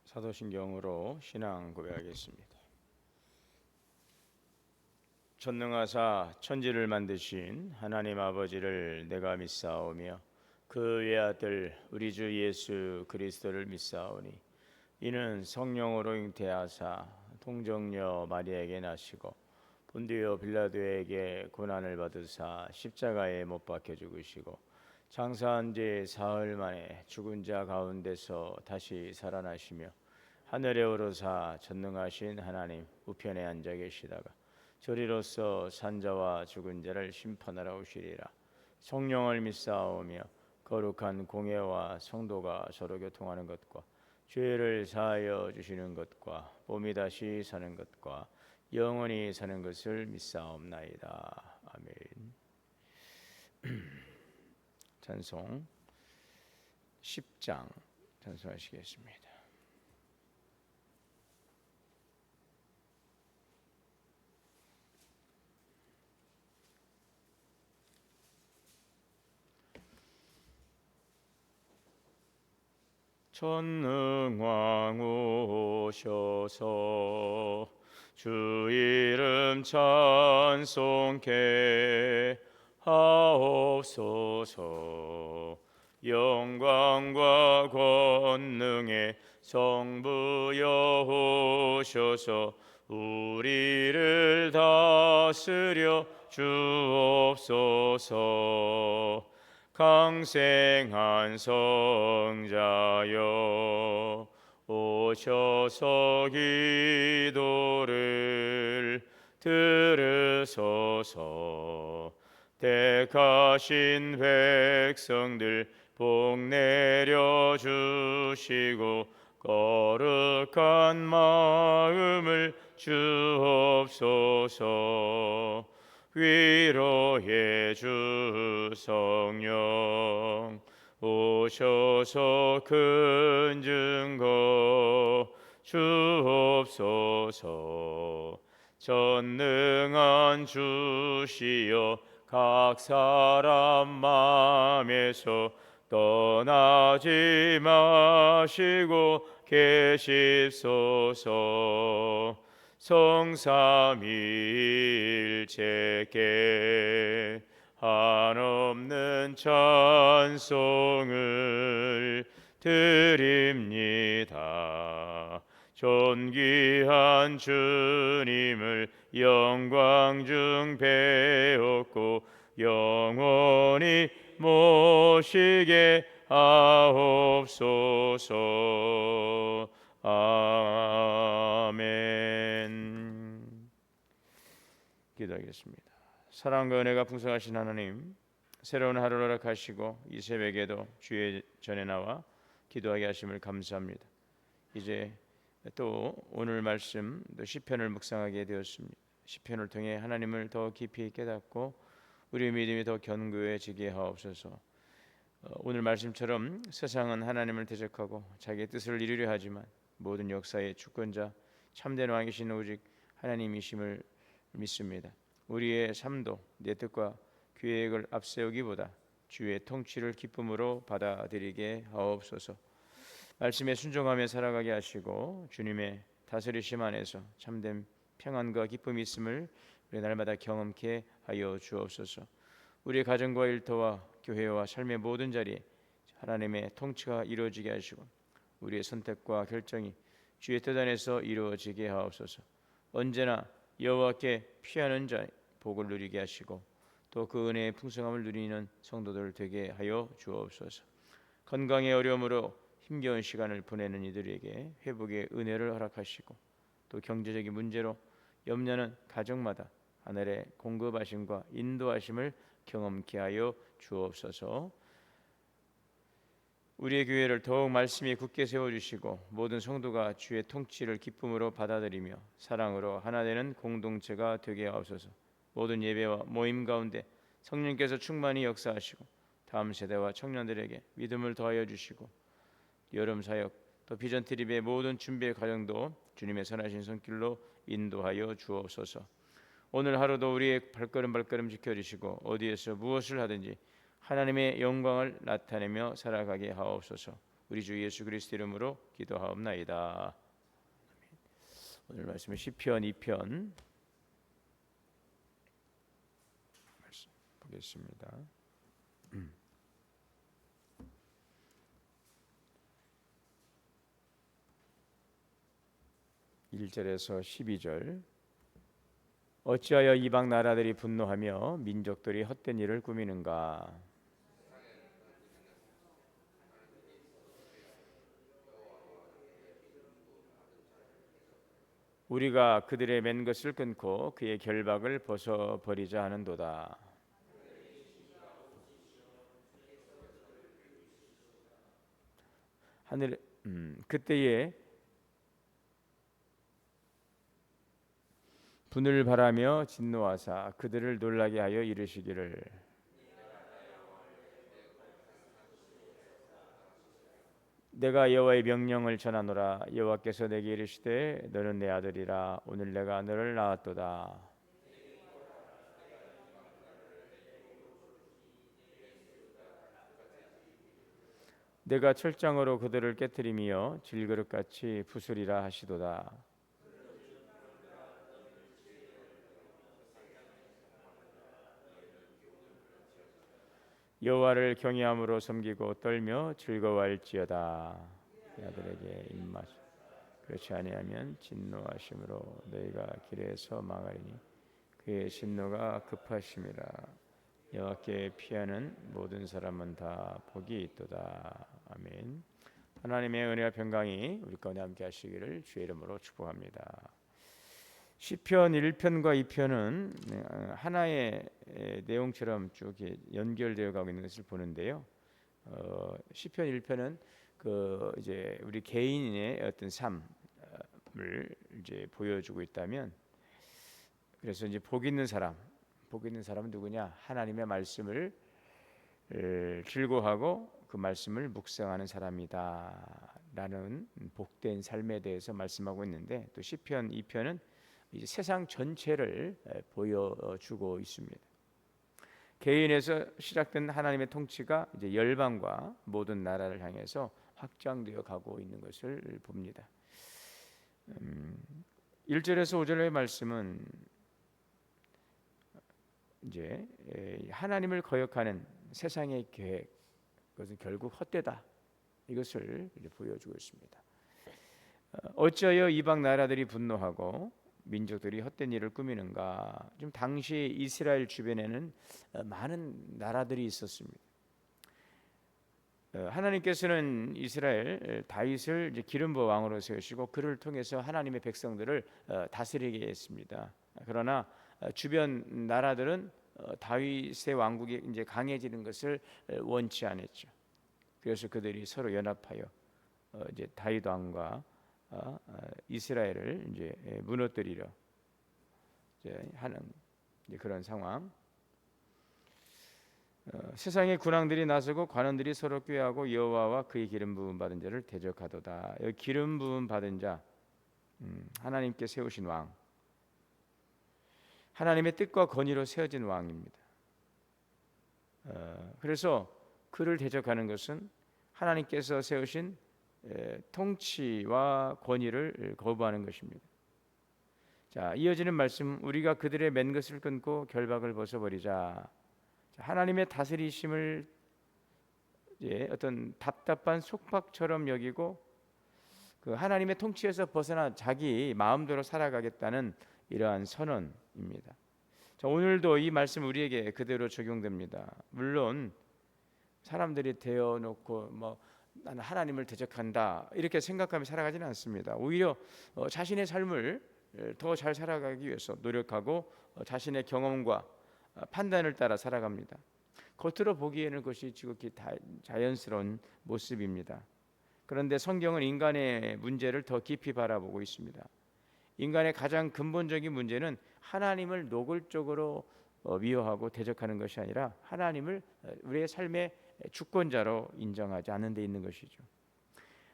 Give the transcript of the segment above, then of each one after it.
사도신경으로 신앙 고백하겠습니다. 전능하사 천지를 만드신 하나님 아버지를 내가 믿사오며 그 외아들 우리 주 예수 그리스도를 믿사오니 이는 성령으로 잉태하사 동정녀 마리아에게 나시고 본디오 빌라도에게 고난을 받으사 십자가에 못 박혀 죽으시고 장사한 지 사흘 만에 죽은 자 가운데서 다시 살아나시며 하늘에 오르사 전능하신 하나님 우편에 앉아 계시다가 저리로서 산자와 죽은 자를 심판하러 오시리라. 성령을 믿사오며 거룩한 공회와 성도가 서로 교통하는 것과 죄를 사하여 주시는 것과 몸이 다시 사는 것과 영원히 사는 것을 믿사옵나이다. 아멘. 찬송 10장 찬송하시겠습니다. 전능왕 오셔서 주 이름 찬송케 하옵소서. 영광과 권능의 성부여 오셔서 우리를 다스려 주옵소서. 강생한 성자여 오셔서 기도를 들으소서. 택하신 백성들 복 내려 주시고 거룩한 마음을 주옵소서. 위로의 주 성령 오셔서 큰 증거 주옵소서. 전능한 주시여 각 사람 마음에서 떠나지 마시고 계십소서. 성삼위일체께 한없는 찬송을 드립니다. 존귀한 주님을 영광 중 배웠고 영원히 모시게 하옵소서. 아멘. 기도하겠습니다. 사랑과 은혜가 풍성하신 하나님, 새로운 하루를 허락하시고 이 새벽에도 주의 전에 나와 기도하게 하심을 감사합니다. 이제 또 오늘 말씀 또 시편을 묵상하게 되었습니다. 시편을 통해 하나님을 더 깊이 깨닫고 우리의 믿음이 더 견고해지게 하옵소서. 오늘 말씀처럼 세상은 하나님을 대적하고 자기의 뜻을 이루려 하지만 모든 역사의 주권자 참된 왕이신 오직 하나님이심을 믿습니다. 우리의 삶도 내 뜻과 계획을 앞세우기보다 주의 통치를 기쁨으로 받아들이게 하옵소서. 말씀에 순종하며 살아가게 하시고 주님의 다스리심 안에서 참된 평안과 기쁨이 있음을 우리 날마다 경험케 하여 주옵소서. 우리의 가정과 일터와 교회와 삶의 모든 자리에 하나님의 통치가 이루어지게 하시고 우리의 선택과 결정이 주의 뜻 안에서 이루어지게 하옵소서. 언제나 여호와께 피하는 자 복을 누리게 하시고 또 그 은혜의 풍성함을 누리는 성도들 되게 하여 주옵소서. 건강의 어려움으로 힘겨운 시간을 보내는 이들에게 회복의 은혜를 허락하시고 또 경제적인 문제로 염려하는 가정마다 하늘의 공급하심과 인도하심을 경험케 하여 주옵소서. 우리의 교회를 더욱 말씀에 굳게 세워주시고 모든 성도가 주의 통치를 기쁨으로 받아들이며 사랑으로 하나 되는 공동체가 되게 하옵소서. 모든 예배와 모임 가운데 성령께서 충만히 역사하시고 다음 세대와 청년들에게 믿음을 더하여 주시고 여름 사역 또 비전 트립의 모든 준비의 과정도 주님의 선하신 손길로 인도하여 주옵소서. 오늘 하루도 우리의 발걸음 지켜주시고 어디에서 무엇을 하든지 하나님의 영광을 나타내며 살아가게 하옵소서. 우리 주 예수 그리스도 이름으로 기도하옵나이다. 오늘 말씀은 시편 2편 말씀 보겠습니다. 1절에서 12절. 어찌하여 이방 나라들이 분노하며 민족들이 헛된 일을 꾸미는가? 우리가 그들의 맨 것을 끊고 그의 결박을 벗어버리자 하는도다. 하늘 그때에 분을 바라며 진노하사 그들을 놀라게 하여 이르시기를 내가 여호와의 명령을 전하노라. 여호와께서 내게 이르시되 너는 내 아들이라. 오늘 내가 너를 낳았도다. 내가 철장으로 그들을 깨뜨리며 질그릇같이 부수리라 하시도다. 여호와를 경외함으로 섬기고 떨며 즐거워할지어다. 아들에게 입맞 그렇지 아니하면 진노하심으로 너희가 길에서 망하리니 그의 진노가 급하심이라. 여호와께 피하는 모든 사람은 다 복이 있도다. 아멘. 하나님의 은혜와 평강이 우리 가운데 함께 하시기를 주의 이름으로 축복합니다. 시편 1편과 2편은 하나의 내용처럼 쭉 연결되어 가고 있는 것을 보는데요. 시편 1편은 그 이제 우리 개인의 어떤 삶을 이제 보여주고 있다면, 그래서 이제 복 있는 사람은 누구냐? 하나님의 말씀을 즐거워하고 그 말씀을 묵상하는 사람이다라는 복된 삶에 대해서 말씀하고 있는데, 또 시편 2편은 이제 세상 전체를 보여주고 있습니다. 개인에서 시작된 하나님의 통치가 이제 열방과 모든 나라를 향해서 확장되어 가고 있는 것을 봅니다. 1절에서 5절의 말씀은 이제 하나님을 거역하는 세상의 계획, 그것은 결국 헛되다, 이것을 이제 보여주고 있습니다. 어찌하여 이방 나라들이 분노하고 민족들이 헛된 일을 꾸미는가? 좀 당시 이스라엘 주변에는 많은 나라들이 있었습니다. 하나님께서는 이스라엘 다윗을 이제 기름 부어 왕으로 세우시고 그를 통해서 하나님의 백성들을 다스리게 했습니다. 그러나 주변 나라들은 다윗의 왕국이 이제 강해지는 것을 원치 않았죠. 그래서 그들이 서로 연합하여 이제 다윗 왕과 이스라엘을 이제 무너뜨리려 이제 하는 이제 그런 상황. 세상의 군왕들이 나서고 관원들이 서로 꾀하고 여호와와 그의 기름 부음 받은 자를 대적하도다. 여기 기름 부음 받은 자, 하나님께 세우신 왕, 하나님의 뜻과 권위로 세워진 왕입니다. 그래서 그를 대적하는 것은 하나님께서 세우신 통치와 권위를 거부하는 것입니다. 자, 이어지는 말씀, 우리가 그들의 맨 것을 끊고 결박을 벗어버리자. 하나님의 다스리심을 어떤 답답한 속박처럼 여기고 그 하나님의 통치에서 벗어나 자기 마음대로 살아가겠다는 이러한 선언입니다. 자, 오늘도 이 말씀 우리에게 그대로 적용됩니다. 물론 사람들이 대어놓고 나는 하나님을 대적한다 이렇게 생각하며 살아가지는 않습니다. 오히려 자신의 삶을 더 잘 살아가기 위해서 노력하고 자신의 경험과 판단을 따라 살아갑니다. 겉으로 보기에는 그것이 지극히 자연스러운 모습입니다. 그런데 성경은 인간의 문제를 더 깊이 바라보고 있습니다. 인간의 가장 근본적인 문제는 하나님을 노골적으로 미워하고 대적하는 것이 아니라 하나님을 우리의 삶의 주권자로 인정하지 않는 데 있는 것이죠.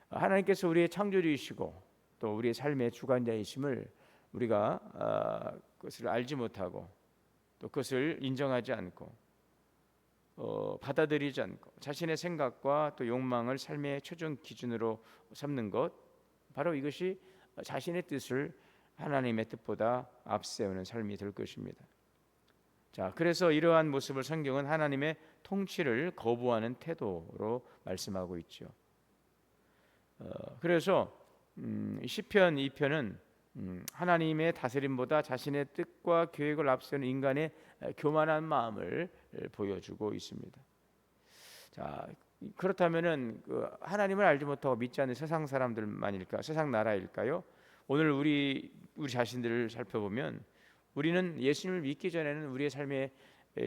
하나님께서 우리의 창조주이시고 또 우리의 삶의 주관자이심을 우리가 그것을 알지 못하고 또 그것을 인정하지 않고 받아들이지 않고 자신의 생각과 또 욕망을 삶의 최종 기준으로 삼는 것, 바로 이것이 자신의 뜻을 하나님의 뜻보다 앞세우는 삶이 될 것입니다. 자, 그래서 이러한 모습을 성경은 하나님의 통치를 거부하는 태도로 말씀하고 있죠. 그래서 시편 2편은 하나님의 다스림보다 자신의 뜻과 계획을 앞세우는 인간의 교만한 마음을 보여주고 있습니다. 자, 그렇다면은 하나님을 알지 못하고 믿지 않는 세상 사람들만일까, 세상 나라일까요? 오늘 우리 자신들을 살펴보면 우리는 예수님을 믿기 전에는 우리의 삶의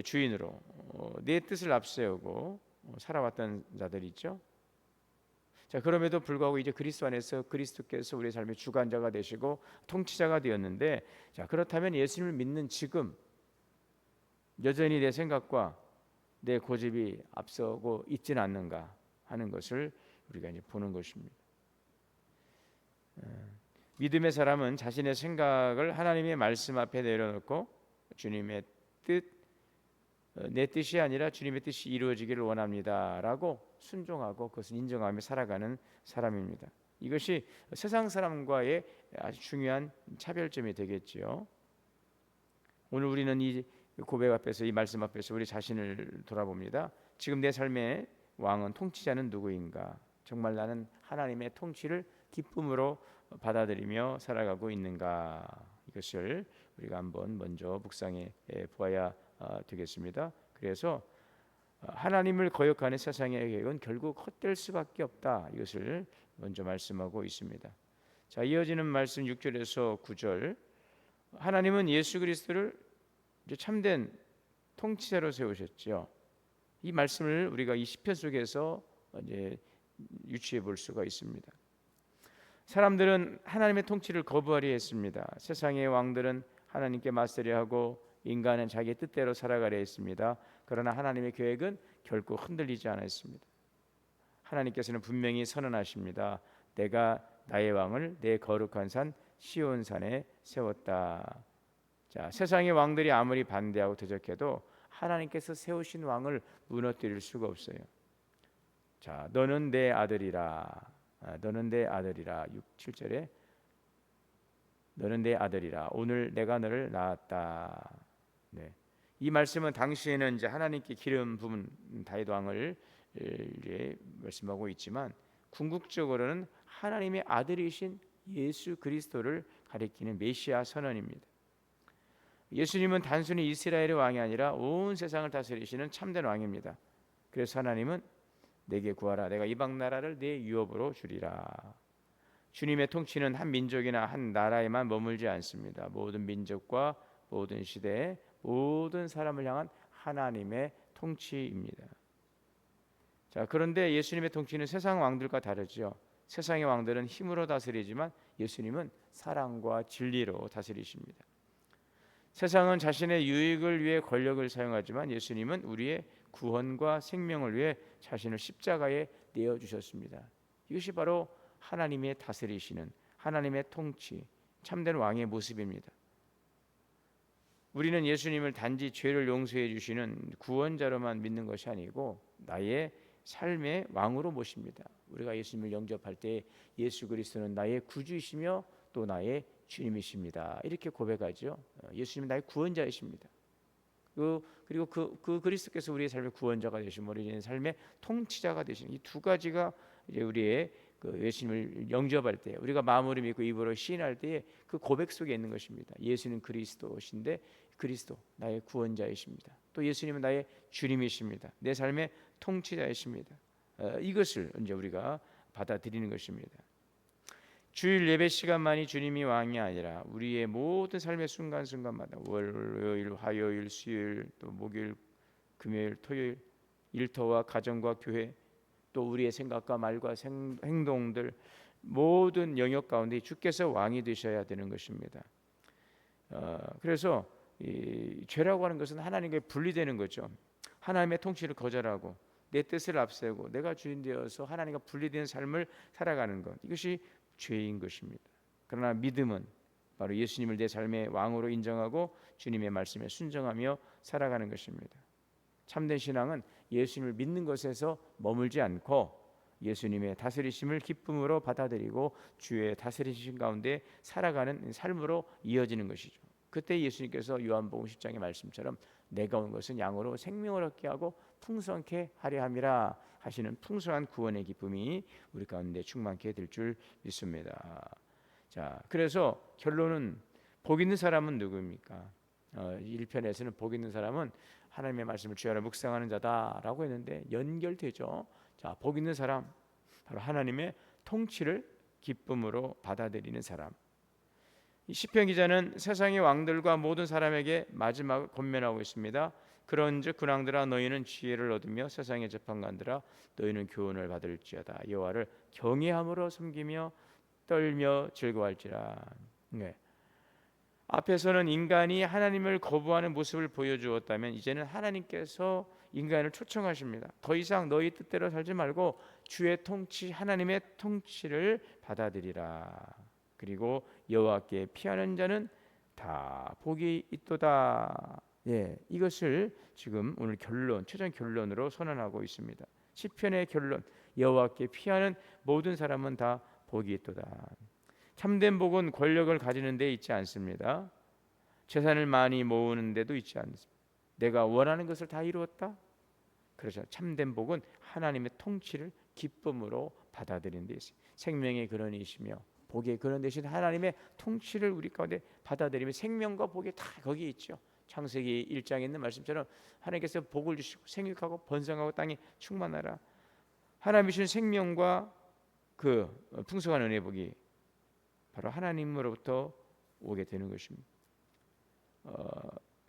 주인으로 내 뜻을 앞세우고 살아왔던 자들이 있죠. 자, 그럼에도 불구하고 이제 그리스도 안에서 그리스도께서 우리의 삶의 주관자가 되시고 통치자가 되었는데, 자, 그렇다면 예수님을 믿는 지금 여전히 내 생각과 내 고집이 앞서고 있지는 않는가 하는 것을 우리가 이제 보는 것입니다. 믿음의 사람은 자신의 생각을 하나님의 말씀 앞에 내려놓고 주님의 뜻, 내 뜻이 아니라 주님의 뜻이 이루어지기를 원합니다라고 순종하고 그것을 인정하며 살아가는 사람입니다. 이것이 세상 사람과의 아주 중요한 차별점이 되겠지요. 오늘 우리는 이 고백 앞에서, 이 말씀 앞에서 우리 자신을 돌아봅니다. 지금 내 삶의 왕은, 통치자는 누구인가? 정말 나는 하나님의 통치를 기쁨으로 받아들이며 살아가고 있는가? 이것을 우리가 한번 먼저 묵상해 보아야 되겠습니다. 그래서 하나님을 거역하는 세상의 계획은 결국 헛될 수밖에 없다. 이것을 먼저 말씀하고 있습니다. 자, 이어지는 말씀 6절에서 9절. 하나님은 예수 그리스도를 이제 참된 통치자로 세우셨죠. 이 말씀을 우리가 이 시편 속에서 이제 유추해 볼 수가 있습니다. 사람들은 하나님의 통치를 거부하려 했습니다. 세상의 왕들은 하나님께 맞서려 하고 인간은 자기의 뜻대로 살아가려 했습니다. 그러나 하나님의 계획은 결코 흔들리지 않았습니다. 하나님께서는 분명히 선언하십니다. 내가 나의 왕을 내 거룩한 산 시온산에 세웠다. 자, 세상의 왕들이 아무리 반대하고 대적해도 하나님께서 세우신 왕을 무너뜨릴 수가 없어요. 자, 너는 내 아들이라. 너는 내 아들이라. 6, 7절에 너는 내 아들이라. 오늘 내가 너를 낳았다. 네. 이 말씀은 당시에는 이제 하나님께 기름 부은 다윗 왕을 말씀하고 있지만 궁극적으로는 하나님의 아들이신 예수 그리스도를 가리키는 메시아 선언입니다. 예수님은 단순히 이스라엘의 왕이 아니라 온 세상을 다스리시는 참된 왕입니다. 그래서 하나님은 내게 구하라, 내가 이방 나라를 네 유업으로 주리라. 주님의 통치는 한 민족이나 한 나라에만 머물지 않습니다. 모든 민족과 모든 시대에 모든 사람을 향한 하나님의 통치입니다. 자, 그런데 예수님의 통치는 세상 왕들과 다르죠. 세상의 왕들은 힘으로 다스리지만 예수님은 사랑과 진리로 다스리십니다. 세상은 자신의 유익을 위해 권력을 사용하지만 예수님은 우리의 구원과 생명을 위해 자신을 십자가에 내어주셨습니다. 이것이 바로 하나님의 다스리시는 하나님의 통치, 참된 왕의 모습입니다. 우리는 예수님을 단지 죄를 용서해 주시는 구원자로만 믿는 것이 아니고 나의 삶의 왕으로 모십니다. 우리가 예수님을 영접할 때 예수 그리스도는 나의 구주이시며 또 나의 주님이십니다. 이렇게 고백하죠. 예수님은 나의 구원자이십니다. 그리고 그 그리스도께서 우리의 삶의 구원자가 되시고 우리의 삶의 통치자가 되시는 이 두 가지가 이제 우리의 예수님을 영접할 때, 우리가 마음으로 믿고 입으로 시인할 때의 그 고백 속에 있는 것입니다. 예수는 그리스도신데 그리스도 나의 구원자이십니다. 또 예수님은 나의 주님이십니다. 내 삶의 통치자이십니다. 이것을 이제 우리가 받아들이는 것입니다. 주일 예배 시간만이 주님이 왕이 아니라 우리의 모든 삶의 순간순간마다 월요일, 화요일, 수요일, 또 목요일, 금요일, 토요일, 일터와 가정과 교회, 또 우리의 생각과 말과 행동들 모든 영역 가운데 주께서 왕이 되셔야 되는 것입니다. 그래서 이 죄라고 하는 것은 하나님께 분리되는 거죠. 하나님의 통치를 거절하고 내 뜻을 앞세우고 내가 주인 되어서 하나님과 분리된 삶을 살아가는 것, 이것이 죄인 것입니다. 그러나 믿음은 바로 예수님을 내 삶의 왕으로 인정하고 주님의 말씀에 순종하며 살아가는 것입니다. 참된 신앙은 예수님을 믿는 것에서 머물지 않고 예수님의 다스리심을 기쁨으로 받아들이고 주의 다스리심 가운데 살아가는 삶으로 이어지는 것이죠. 그때 예수님께서 요한복음 10장의 말씀처럼 내가 온 것은 양으로 생명을 얻게 하고 풍성케 하려 함이라 하시는 풍성한 구원의 기쁨이 우리 가운데 충만케 될 줄 믿습니다. 자, 그래서 결론은 복 있는 사람은 누구입니까? 1편에서는 복 있는 사람은 하나님의 말씀을 주야로 묵상하는 자다라고 했는데 연결되죠. 자, 복 있는 사람 바로 하나님의 통치를 기쁨으로 받아들이는 사람. 시편 기자는 세상의 왕들과 모든 사람에게 마지막을 권면하고 있습니다. 그런즉 군왕들아 너희는 지혜를 얻으며 세상의 재판관들아 너희는 교훈을 받을지어다. 여호와를 경외함으로 섬기며 떨며 즐거워할지라. 네. 앞에서는 인간이 하나님을 거부하는 모습을 보여주었다면 이제는 하나님께서 인간을 초청하십니다. 더 이상 너희 뜻대로 살지 말고 주의 통치 하나님의 통치를 받아들이라. 그리고 여호와께 피하는 자는 다 복이 있도다. 예, 이것을 지금 오늘 결론, 최종 결론으로 선언하고 있습니다. 시편의 결론, 여호와께 피하는 모든 사람은 다 복이 있도다. 참된 복은 권력을 가지는 데 있지 않습니다. 재산을 많이 모으는 데도 있지 않습니다. 내가 원하는 것을 다 이루었다. 그래서 참된 복은 하나님의 통치를 기쁨으로 받아들이는 데 있습니다. 생명의 근원이시며 복의 근원 되신 하나님의 통치를 우리 가운데 받아들이면 생명과 복이 다 거기에 있죠. 창세기 1장에 있는 말씀처럼 하나님께서 복을 주시고 생육하고 번성하고 땅이 충만하라. 하나님이 주신 생명과 그 풍성한 은혜 복이 바로 하나님으로부터 오게 되는 것입니다.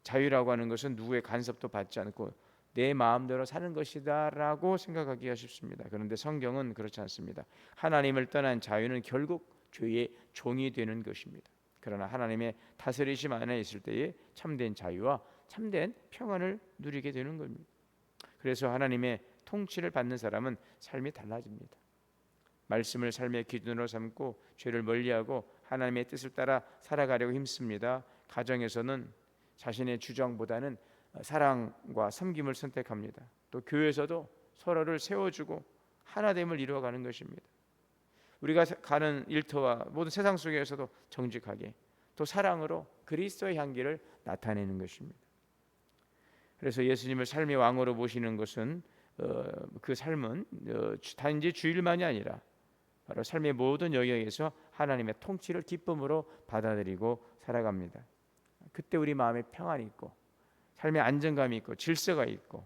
자유라고 하는 것은 누구의 간섭도 받지 않고 내 마음대로 사는 것이다라고 생각하기가 쉽습니다. 그런데 성경은 그렇지 않습니다. 하나님을 떠난 자유는 결국 죄의 종이 되는 것입니다. 그러나 하나님의 다스리심 안에 있을 때에 참된 자유와 참된 평안을 누리게 되는 겁니다. 그래서 하나님의 통치를 받는 사람은 삶이 달라집니다. 말씀을 삶의 기준으로 삼고 죄를 멀리하고 하나님의 뜻을 따라 살아가려고 힘씁니다. 가정에서는 자신의 주장보다는 사랑과 섬김을 선택합니다. 또 교회에서도 서로를 세워주고 하나됨을 이루어가는 것입니다. 우리가 가는 일터와 모든 세상 속에서도 정직하게 또 사랑으로 그리스도의 향기를 나타내는 것입니다. 그래서 예수님을 삶의 왕으로 모시는 것은 그 삶은 단지 주일만이 아니라 바로 삶의 모든 영역에서 하나님의 통치를 기쁨으로 받아들이고 살아갑니다. 그때 우리 마음에 평안이 있고 삶의 안정감이 있고 질서가 있고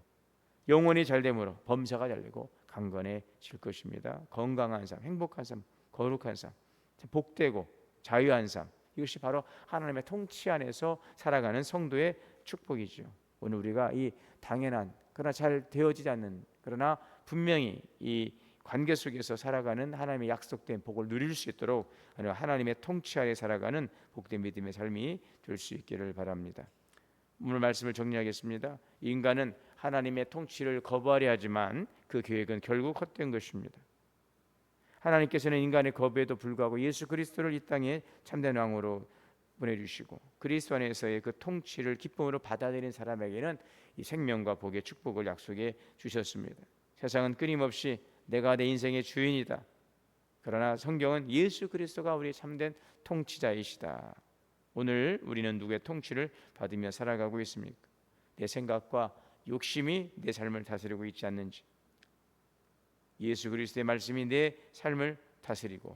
영혼이 잘됨으로 범사가 잘되고 강건해질 것입니다. 건강한 삶, 행복한 삶, 거룩한 삶, 복되고 자유한 삶, 이것이 바로 하나님의 통치 안에서 살아가는 성도의 축복이죠. 오늘 우리가 이 당연한 그러나 잘 되어지지 않는 그러나 분명히 이 관계 속에서 살아가는 하나님의 약속된 복을 누릴 수 있도록 하나님의 통치 아래 살아가는 복된 믿음의 삶이 될 수 있기를 바랍니다. 오늘 말씀을 정리하겠습니다. 인간은 하나님의 통치를 거부하려 하지만 그 계획은 결국 헛된 것입니다. 하나님께서는 인간의 거부에도 불구하고 예수 그리스도를 이 땅에 참된 왕으로 보내주시고 그리스도 안에서의 그 통치를 기쁨으로 받아들인 사람에게는 이 생명과 복의 축복을 약속해 주셨습니다. 세상은 끊임없이 내가 내 인생의 주인이다. 그러나 성경은 예수 그리스도가 우리의 참된 통치자이시다. 오늘 우리는 누구의 통치를 받으며 살아가고 있습니까? 내 생각과 욕심이 내 삶을 다스리고 있지 않는지, 예수 그리스도의 말씀이 내 삶을 다스리고,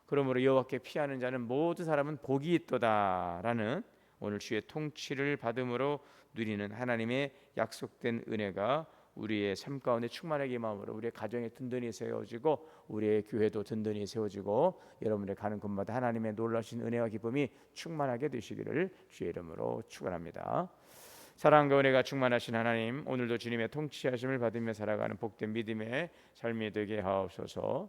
그러므로 여호와께 피하는 자는 모든 사람은 복이 있도다라는 오늘 주의 통치를 받음으로 누리는 하나님의 약속된 은혜가 우리의 삶 가운데 충만하게 마음으로 우리의 가정에 든든히 세워지고 우리의 교회도 든든히 세워지고 여러분의 가는 곳마다 하나님의 놀라신 은혜와 기쁨이 충만하게 되시기를 주의 이름으로 축원합니다. 사랑과 은혜가 충만하신 하나님, 오늘도 주님의 통치하심을 받으며 살아가는 복된 믿음의 삶이 되게 하옵소서.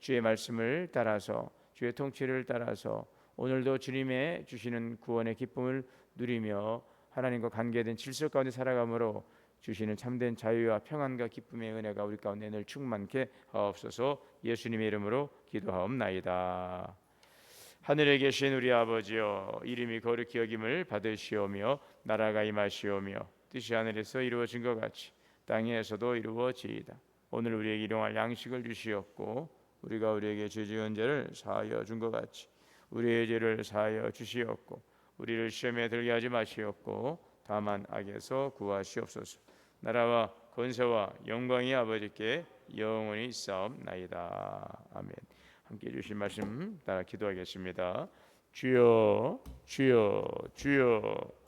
주의 말씀을 따라서 주의 통치를 따라서 오늘도 주님의 주시는 구원의 기쁨을 누리며 하나님과 관계된 질서 가운데 살아감으로 주시는 참된 자유와 평안과 기쁨의 은혜가 우리 가운데 늘 충만케 하옵소서. 예수님의 이름으로 기도하옵나이다. 하늘에 계신 우리 아버지여, 이름이 거룩히 여김을 받으시오며 나라가 임하시오며 뜻이 하늘에서 이루어진 것 같이 땅에서도 이루어지이다. 오늘 우리에게 일용할 양식을 주시었고 우리가 우리에게 죄 지은 죄를 사하여 준 것 같이 우리의 죄를 사하여 주시었고 우리를 시험에 들게 하지 마시었고 다만 악에서 구하시옵소서. 나라와 권세와 영광이 아버지께 영원히 있사옵나이다. 아멘. 함께 주신 말씀 따라 기도하겠습니다. 주여 주여 주여